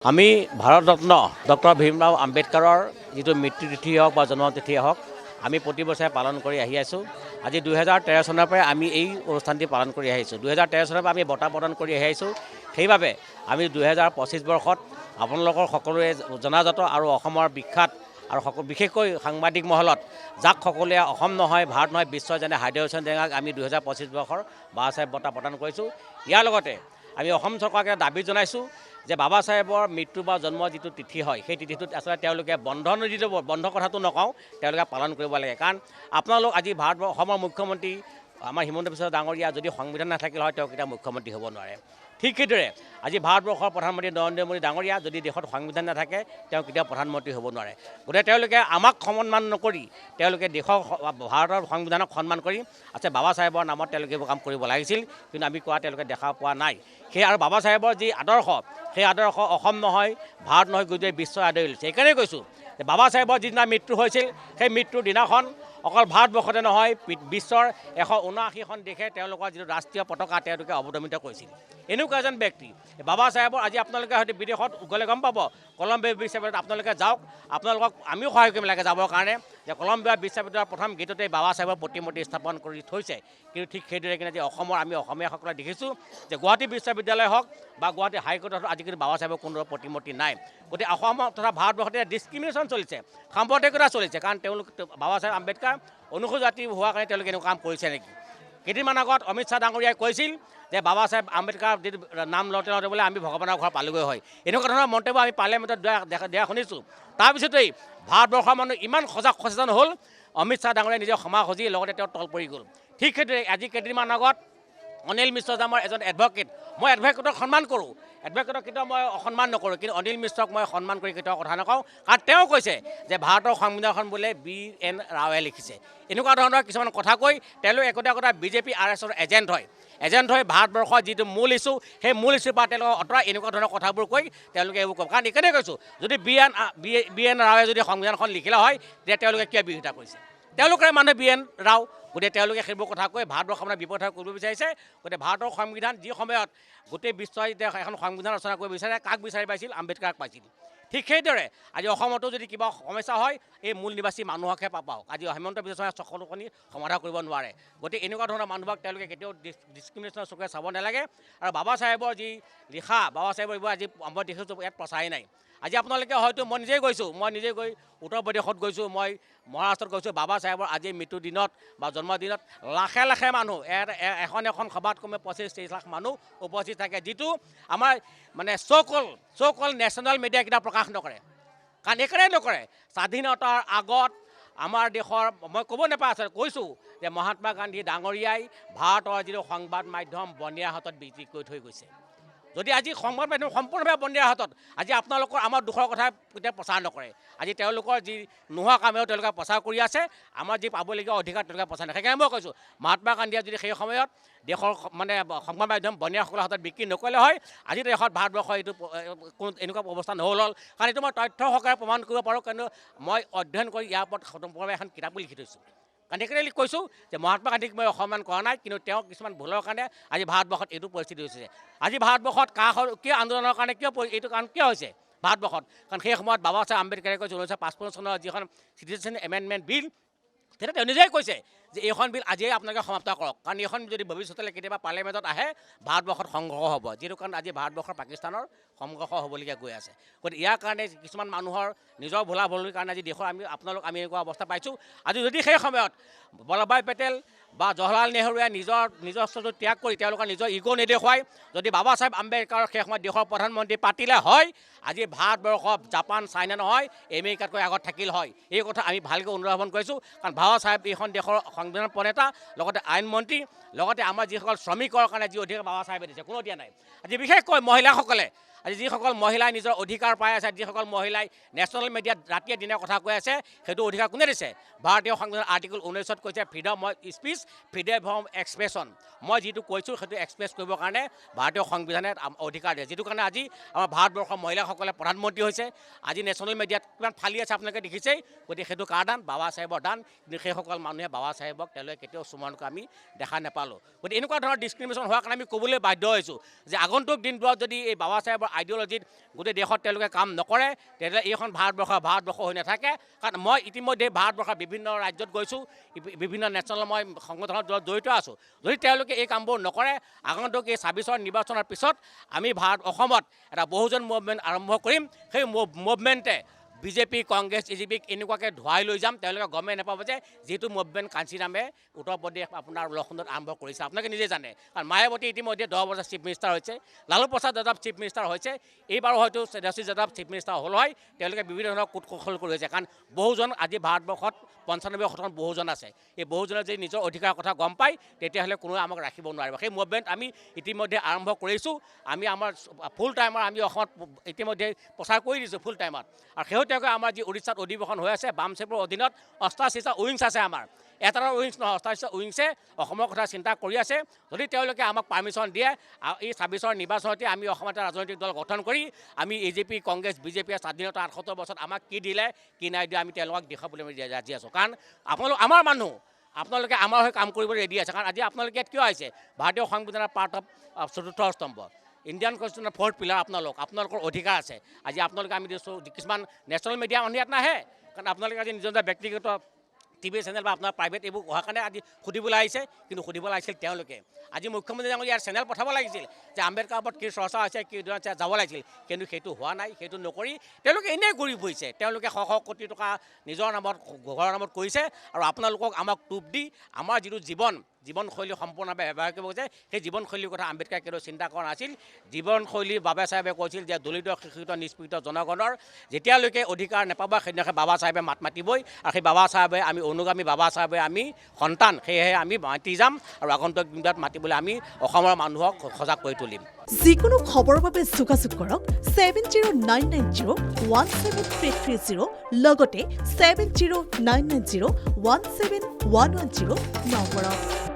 আমি ভাৰতৰত্ন ডক্টৰ ভীমৰাও আম্বেদকাৰৰ যিটো মৃত্যুতিথি হওক বা জন্মতিথি হওক আমি প্ৰতি বছৰে পালন কৰি আহি আছোঁ। আজি 2013 চনৰ পৰাই আমি এই অনুষ্ঠানটি পালন কৰি আহিছোঁ। 2013 চনৰ পৰা আমি বঁটা প্ৰদান কৰি আহি আহিছোঁ। সেইবাবে আমি 2025 বৰ্ষত আপোনালোকৰ সকলোৱে জনাজাত আৰু অসমৰ বিখ্যাত আৰু বিশেষকৈ সাংবাদিক মহলত যাক সকলোৱে অসম নহয় ভাৰত নহয় বিশ্ব যেনে হাইদৰ হুছেইন ডেঙাক আমি 2025 বৰ্ষৰ বাবা চাহেব বঁটা প্ৰদান কৰিছোঁ। ইয়াৰ লগতে আমি অসম চৰকাৰকে দাবী জনাইছোঁ যে বাবা চাহেবৰ মৃত্যু বা জন্ম যিটো তিথি হয় সেই তিথিটোত আচলতে তেওঁলোকে বন্ধ নিদিব, বন্ধ কথাটো নকওঁ, তেওঁলোকে পালন কৰিব লাগে। কাৰণ আপোনালোক আজি অসমৰ মুখ্যমন্ত্ৰী আমাৰ হিমন্ত বিশ্ব ডাঙৰীয়া যদি সংবিধান নাথাকিল হয় তেওঁ কেতিয়াও মুখ্যমন্ত্ৰী হ'ব নোৱাৰে। ঠিক সেইদৰে আজি ভাৰতবৰ্ষৰ প্ৰধানমন্ত্ৰী নৰেন্দ্ৰ মোদী ডাঙৰীয়া যদি দেশত সংবিধান নাথাকে তেওঁ কেতিয়াও প্ৰধানমন্ত্ৰী হ'ব নোৱাৰে। গতিকে তেওঁলোকে আমাক সন্মান নকৰি তেওঁলোকে দেশৰ ভাৰতৰ সংবিধানক সন্মান কৰি বাবা চাহেবৰ নামত তেওঁলোকে এইবোৰ কাম কৰিব লাগিছিল, কিন্তু আমি কোৱা তেওঁলোকে দেখা পোৱা নাই। সেই আৰু বাবা চাহেবৰ যি আদৰ্শ সেই আদৰ্শ অসম নহয় ভাৰত নহয় গোটেই বিশ্বই আদৰি লৈছে। সেইকাৰণেই কৈছোঁ যে বাবা চাহেবৰ যিদিনা মৃত্যু হৈছিল সেই মৃত্যুৰ দিনাখন অকল ভাৰতবৰ্ষতে নহয় বিশ্বৰ 179খন দেশে তেওঁলোকৰ যিটো ৰাষ্ট্ৰীয় পতাকা তেওঁলোকে অৱদমিত কৰিছিল। এনেকুৱা এজন ব্যক্তি বাবা চাহেবৰ আজি আপোনালোকে হয়তো বিদেশত গ'লে গম পাব, কলম্বিয়া বিশ্ববিদ্যালয়ত আপোনালোকে যাওক, আপোনালোকক আমিও সহায় কৰিব লাগে যাবৰ কাৰণে, যে কলম্বিয়া বিশ্ববিদ্যালয়ৰ প্ৰথম গেটতে বাবা চাহেবৰ প্ৰতিমূৰ্তি স্থাপন কৰি থৈছে। কিন্তু ঠিক সেইদৰে কিন্তু আজি অসমৰ আমি অসমীয়াসকলে দেখিছোঁ যে গুৱাহাটী বিশ্ববিদ্যালয় হওক বা গুৱাহাটী হাইকোৰ্টত আজি কিন্তু বাবা চাহেবৰ কোনো প্ৰতিমূৰ্তি নাই। গতিকে অসমত তথা ভাৰতবৰ্ষতে ডিছক্ৰিমিনেশ্যন চলিছে, সাম্প্ৰদায়িকতা চলিছে। কাৰণ তেওঁলোক বাবা চাহেব আম্বেদকাৰ অনুসূচিত জাতি হোৱাৰ কাৰণে তেওঁলোকে এনেকুৱা কাম কৰিছে নেকি? কেইদিনমান আগত অমিত শ্বাহ ডাঙৰীয়াই কৈছিল যে বাবা চাহেব আম্বেদকাৰ যিটো নাম লওঁতে লওঁতে বোলে আমি ভগৱানৰ ঘৰ পালোগৈ হয়। এনেকুৱা ধৰণৰ মন্তব্য আমি পাৰ্লিয়ামেণ্টত দিয়া শুনিছোঁ। তাৰপিছতেই ভাৰতবৰ্ষৰ মানুহ ইমান সচেতন হ'ল, অমিত শ্বাহ ডাঙৰীয়াই নিজে ক্ষমা খুজি লগতে তেওঁ তল পৰি গ'ল। ঠিক সেইদৰে আজি কেইদিনমান আগত অনিল মিশ্ৰ নামৰ এজন এডভকেট, মই এডভকেটক সন্মান কৰোঁ, এডভকেটক কেতিয়াও মই অসন্মান নকৰোঁ, কিন্তু অনিল মিশ্ৰক মই সন্মান কৰি কেতিয়াও কথা নকওঁ। কাৰণ তেওঁ কৈছে যে ভাৰতৰ সংবিধানখন বোলে BN ৰাৱে লিখিছে। এনেকুৱা ধৰণৰ কিছুমান কথা কৈ তেওঁলোক একোটা বিজেপি RSৰ এজেণ্ট হৈ ভাৰতবৰ্ষৰ যিটো মূল ইছ্যু সেই মূল ইছ্যুৰ পৰা তেওঁলোকক আঁতৰাই এনেকুৱা ধৰণৰ কথাবোৰ কৈ তেওঁলোকে এইবোৰ কয়। কাৰণ এইকাৰণেই কৈছোঁ যদি BN ৰাৱে যদি সংবিধানখন লিখিলে হয় তেতিয়া তেওঁলোকে কিয় বিৰোধিতা কৰিছে? তেওঁলোকৰে মানুহ BN ৰাও। গতিকে তেওঁলোকে সেইবোৰ কথা কৈ ভাৰতবৰ্ষৰ বিপদ কৰিব বিচাৰিছে। গতিকে ভাৰতৰ সংবিধান যি সময়ত গোটেই বিশ্বই এতিয়া এখন সংবিধান ৰচনা কৰিব বিচাৰে, কাক বিচাৰি পাইছিল? আম্বেদকাৰক পাইছিল। ঠিক সেইদৰে আজি অসমতো যদি কিবা সমস্যা হয় এই মূল নিবাসী মানুহকহে পাওক। আজি হিমন্ত বিশ্ব শৰ্মাই সকলোখিনি সমাধান কৰিব নোৱাৰে। গতিকে এনেকুৱা ধৰণৰ মানুহক তেওঁলোকে কেতিয়াও ডিছক্ৰিমিনেশ্যনৰ চকুৰে চাব নালাগে। আৰু বাবা চাহেবৰ যি লিখা, বাবা চাহেবৰ এইবোৰ আজি মই দেখিছোঁ ইয়াত প্ৰচাৰেই নাই। আজি আপোনালোকে হয়তো মই নিজে গৈ উত্তৰ প্ৰদেশত গৈছোঁ, মই মহাৰাষ্ট্ৰত গৈছোঁ। বাবা চাহেবৰ আজি মৃত্যুৰ দিনত বা জন্মদিনত লাখে লাখে মানুহ এখন সভাত কমে 25-30 লাখ মানুহ উপস্থিত থাকে, যিটো আমাৰ মানে চ' কল নেশ্যনেল মিডিয়াই কেতিয়াও প্ৰকাশ নকৰে। কাৰণ এইকাৰণেই নকৰে, স্বাধীনতাৰ আগত আমাৰ দেশৰ মই ক'ব নাপায় কৈছোঁ যে মহাত্মা গান্ধী ডাঙৰীয়াই ভাৰতৰ যিটো সংবাদ মাধ্যম বনিয়াৰ হাতত বিক্ৰী কৰি থৈ গৈছে। যদি আজি সংবাদ মাধ্যম সম্পূৰ্ণভাৱে বনিয়াৰ হাতত, আজি আপোনালোকৰ আমাৰ দুখৰ কথা কেতিয়াও প্ৰচাৰ নকৰে। আজি তেওঁলোকৰ যি নোহোৱা কামেও তেওঁলোকে প্ৰচাৰ কৰি আছে, আমাৰ যি পাবলগীয়া অধিকাৰ তেওঁলোকে প্ৰচাৰ নকৰে। সেইকাৰণে মই কৈছোঁ মহাত্মা গান্ধীয়ে যদি সেই সময়ত দেশৰ সংবাদ মাধ্যম বনিয়াসকলৰ হাতত বিক্ৰী নকৰিলে হয় আজি দেশত ভাৰতবৰ্ষৰ এইটো কোনো এনেকুৱা অৱস্থা নহ'ল। কাৰণ এইটো মই তথ্য সহকাৰে প্ৰমাণ কৰিব পাৰোঁ, কিন্তু মই অধ্যয়ন কৰি ইয়াৰ ওপৰত সম্পূৰ্ণভাৱে এখন কিতাপো লিখি থৈছোঁ। কাৰণ সেইকাৰণে কৈছোঁ যে মহাত্মা গান্ধীক মই অসন্মান কৰা নাই, কিন্তু তেওঁ কিছুমান ভুলৰ কাৰণে আজি ভাৰতবৰ্ষত এইটো পৰিস্থিতি হৈছে। আজি ভাৰতবৰ্ষত কিয় আন্দোলনৰ কাৰণে এইটো কাৰণ কিয় হৈছে ভাৰতবৰ্ষত? কাৰণ সেই সময়ত বাবা চাহেব আম্বেদকাৰে কৈছে 1955 চনৰ যিখন চিটিজেন এমেণ্ডমেণ্ট বিল, তেতিয়া তেওঁ নিজেই কৈছে যে এইখন বিল আজিয়ে আপোনালোকে সমাপ্ত কৰক। কাৰণ এইখন যদি ভৱিষ্যতলৈ কেতিয়াবা পাৰ্লিয়ামেণ্টত আহে ভাৰতবৰ্ষত সংঘৰ্ষ হ'ব, যিটো কাৰণ আজি ভাৰতবৰ্ষৰ পাকিস্তানৰ সংঘৰ্ষ হ'বলগীয়া গৈ আছে। গতিকে ইয়াৰ কাৰণে কিছুমান মানুহৰ নিজৰ ভুলৰ কাৰণে আজি দেশৰ আমি এনেকুৱা অৱস্থা পাইছোঁ। আজি যদি সেই সময়ত বল্লভভাই পেটেল বা জৱাহৰলাল নেহৰুৱে নিজস্বটো ত্যাগ কৰি তেওঁলোকৰ নিজৰ ইগ' নেদেখুৱাই যদি বাবা চাহেব আম্বেদকাৰৰ সেই সময়ত দেশৰ প্ৰধানমন্ত্ৰী পাতিলে হয় আজি ভাৰতবৰ্ষ জাপান চাইনা নহয় আমেৰিকাতকৈ আগত থাকিল হয়। এই কথা আমি ভালকৈ অনুধাৱন কৰিছোঁ। কাৰণ বাবা চাহেব এইখন দেশৰ সংবিধান প্ৰণেতা, লগতে আইন মন্ত্ৰী, লগতে আমাৰ যিসকল শ্ৰমিকৰ কাৰণে যি অধিকাৰ বাবা চাহেবে দিছে কোনো দিয়া নাই। আজি বিশেষকৈ মহিলাসকলে, আজি যিসকল মহিলাই নিজৰ অধিকাৰ পাই আছে, যিসকল মহিলাই নেশ্যনেল মিডিয়াত ৰাতিয়ে দিনে কথা কৈ আছে, সেইটো অধিকাৰ কোনে দিছে? ভাৰতীয় সংবিধানৰ আৰ্টিকল 19ত কৈছে freedom of speech, freedom of expression. মই যিটো কৈছোঁ সেইটো এক্সপ্ৰেছ কৰিবৰ কাৰণে ভাৰতীয় সংবিধানে অধিকাৰ দিয়ে, যিটো কাৰণে আজি আমাৰ ভাৰতবৰ্ষৰ মহিলাসকলে প্ৰধানমন্ত্ৰী হৈছে। আজি নেশ্যনেল মিডিয়াত কিমান ফালি আছে আপোনালোকে দেখিছেই। গতিকে সেইটো কাৰ দান? বাবা চাহেবৰ দান। কিন্তু সেইসকল মানুহে বাবা চাহেবক তেওঁলোকে কেতিয়াও স্মৰণ কৰা আমি দেখা নাপালোঁ। গতিকে এনেকুৱা ধৰণৰ ডিছক্ৰিমিনেশ্যন হোৱাৰ কাৰণে আমি ক'বলৈ বাধ্য হৈছোঁ যে আগন্তুক দিনবোৰত যদি এই বাবা চাহেবৰ আইডিঅ'লজিত গোটেই দেশত তেওঁলোকে কাম নকৰে তেতিয়াহ'লে এইখন ভাৰতবৰ্ষ হৈ নাথাকে। কাৰণ মই ইতিমধ্যে ভাৰতবৰ্ষৰ বিভিন্ন ৰাজ্যত গৈছোঁ, বিভিন্ন নেশ্যনেল মই সংগঠনত জড়িত আছোঁ। যদি তেওঁলোকে এই কামবোৰ নকৰে, আগন্তুক এই 26ৰ নিৰ্বাচনৰ পিছত আমি অসমত এটা বহুজন মুভমেণ্ট আৰম্ভ কৰিম। সেই মুভমেণ্টে বিজেপি, কংগ্ৰেছ, EJPক এনেকুৱাকৈ ধুৱাই লৈ যাম, তেওঁলোকে গমেই নাপাব যে যিটো মুভমেণ্ট কাঞ্চীৰামে উত্তৰ প্ৰদেশ আপোনাৰ লক্ষ্ণৌত আৰম্ভ কৰিছে। আপোনালোকে নিজে জানে, কাৰণ মায়াৱতী ইতিমধ্যে 10 বছৰ চিফ মিনিষ্টাৰ হৈছে, লালু প্ৰসাদ যাদৱ চিফ মিনিষ্টাৰ হৈছে, এইবাৰো হয়তো তেজস্বী যাদৱ চিফ মিনিষ্টাৰ হ'ল হয়। তেওঁলোকে বিভিন্ন ধৰণৰ কূটকৌশল কৰি হৈছে, কাৰণ বহুজন আজি ভাৰতবৰ্ষত 95% বহুজন আছে। এই বহুজনে যদি নিজৰ অধিকাৰৰ কথা গম পায় তেতিয়াহ'লে কোনোৱে আমাক ৰাখিব নোৱাৰিব। সেই মুভমেণ্ট আমি ইতিমধ্যে আৰম্ভ কৰিছোঁ। আমি আমাৰ ফুল টাইমৰ আমি অসমত ইতিমধ্যে প্ৰচাৰ কৰি দিছোঁ ফুল টাইমত। আৰু শেহতীয়াকৈ আমাৰ যি উৰিষ্যাত অধিৱেশন হৈ আছে, বামচেপৰ অধীনত 88টা উইংছ আছে আমাৰ, এটা উইংছ নহয় 88টা উইংছে অসমৰ কথা চিন্তা কৰি আছে। যদি তেওঁলোকে আমাক পাৰ্মিশ্যন দিয়ে, এই 26ৰ নিৰ্বাচনতে আমি অসমত এটা ৰাজনৈতিক দল গঠন কৰি আমি EJP, কংগ্ৰেছ, বিজেপিয়ে স্বাধীনতা 78 বছৰত আমাক কি দিলে কি নাই দিয়ে আমি তেওঁলোকক দেখুৱাবলৈ ৰাজি আছোঁ। কাৰণ আমাৰ মানুহ, আপোনালোকে আমাৰ হৈ কাম কৰিবলৈ ৰেডি আছে। কাৰণ আজি আপোনালোকে ইয়াত কিয় আহিছে? ভাৰতীয় সংবিধানৰ পাৰ্ট অফ চতুৰ্থ স্তম্ভ, ইণ্ডিয়ান কনষ্টিটিউশ্যনৰ 4th পিলাৰ আপোনালোকৰ অধিকাৰ আছে। আজি আপোনালোকে আমি দিছোঁ কিছুমান নেশ্যনেল মিডিয়া মানুহ ইয়াত নাহে, কাৰণ আপোনালোকে আজি নিজৰ ব্যক্তিগত টিভি চেনেল বা আপোনাৰ প্ৰাইভেট এইবোৰ অহাৰ কাৰণে আজি সুধিবলৈ আহিছে। কিন্তু সুধিবলৈ আহিছিল তেওঁলোকে। আজি মুখ্যমন্ত্ৰী ডাঙৰীয়া ইয়াৰ চেনেল পঠাব লাগিছিল যে আম্বেদকাৰ ওপৰত কি চৰ্চা হৈছে, কি যাব লাগিছিল, কিন্তু সেইটো হোৱা নাই। সেইটো নকৰি তেওঁলোকে এনেই ঘূৰি ফুৰিছে। তেওঁলোকে শ কোটি টকা নিজৰ নামত, ঘৰৰ নামত কৰিছে। আৰু আপোনালোকক আমাক টোপ দি আমাৰ যিটো জীৱনশৈলী সম্পূৰ্ণভাৱে ব্যৱহাৰ কৰিব গৈছে, সেই জীৱনশৈলীৰ কথা আম্বেদকাৰে কেতিয়াও চিন্তা কৰা নাছিল। জীৱনশৈলী বাবা চাহেবে কৈছিল যে দলিত, শিক্ষিত, নিষ্পীড়িত জনগণৰ যেতিয়ালৈকে অধিকাৰ নাপাব সেইদিনাখন বাবা চাহেবে মাত মাতিবই। আৰু সেই বাবা চাহেবে আমি অনুগামী, বাবা চাহেবে আমি সন্তান, সেয়েহে আমি মাতি যাম আৰু আগন্তুক দিনত মাতিবলৈ আমি অসমৰ মানুহক সজাগ কৰি তুলিম। যিকোনো খবৰৰ বাবে যোগাযোগ কৰক 7099017330 লগতে 7099017110 নম্বৰত।